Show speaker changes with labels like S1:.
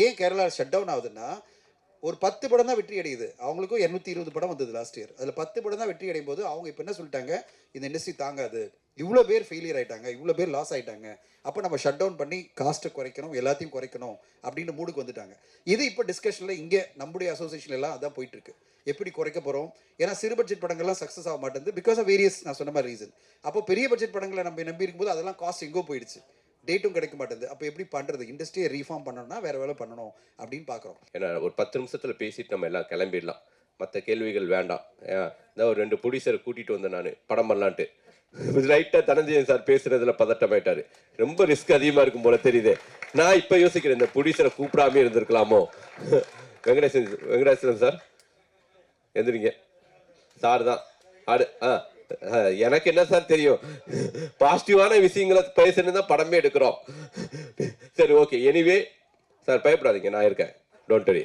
S1: ஏன் Kerala shut down ஆகுதுன்னா, ஒரு 10 படம் தான் வெற்றி அடையுது. அவங்களுக்கும் 220 படம் வந்தது லாஸ்ட் இயர். அதில் 10 படம் தான் வெற்றி அடையும் போது அவங்க இப்போ என்ன சொல்லிட்டாங்க, இந்த இண்டஸ்ட்ரி தாங்காது, இவ்வளோ பேர் ஃபெயிலியர் ஆயிட்டாங்க, இவ்வளோ பேர் லாஸ் ஆயிட்டாங்க, அப்போ நம்ம ஷட் டவுன் பண்ணி காஸ்ட்டை குறைக்கணும், எல்லாத்தையும் குறைக்கணும் அப்படின்னு மூடுக்கு வந்துட்டாங்க. இது இப்போ டிஸ்கஷனில் இங்கே நம்முடைய அசோசியேஷன் எல்லாம் அதான் போயிட்டு இருக்கு. எப்படி குறைக்க போகிறோம்? ஏன்னா சிறு பட்ஜெட் படங்கள்லாம் சக்ஸஸ் ஆக மாட்டேங்குது பிகாஸ் ஆஃப் வேரியஸ் நான் சொன்ன மாதிரி ரீசன். அப்போ பெரிய பட்ஜெட் படங்களை நம்ம நம்பி இருக்கும்போது அதெல்லாம் காஸ்ட் எங்கோ போயிடுச்சு, டேட்டும் கிடைக்க மாட்டேங்குது. அப்போ எப்படி பண்ணுறது? இண்டஸ்ட்ரியை ரீஃபார்ம் பண்ணணும்னா வேறு வேலை பண்ணணும் அப்படின்னு பார்க்குறோம்.
S2: ஏன்னா ஒரு 10 நிமிஷத்தில் பேசிட்டு நம்ம எல்லாம் கிளம்பிடலாம், மற்ற கேள்விகள் வேண்டாம். இந்த ஒரு 2 ப்ரொடியூசரை கூட்டிகிட்டு வந்தேன் நான் படம் பண்ணலான்ட்டு. ரைட்டாக தனஞ்சயன் சார் பேசுறதுல பதட்டமாயிட்டாரு. ரொம்ப ரிஸ்க் அதிகமாக இருக்கும் போல தெரியுது. நான் இப்போ யோசிக்கிறேன், இந்த ப்ரொடியூசரை கூப்பிடாமே இருந்திருக்கலாமோ. வெங்கடேசன் சார் எந்திரிங்க. சார் தான் எனக்கு என்ன சார் தெரியும், பாசிட்டிவான விஷயங்களை பேசணும் தான் படமே எடுக்கிறோம். சரி, ஓகே. எனிவே சார் பயப்படாதீங்க, நான் இருக்கேன். Don't worry.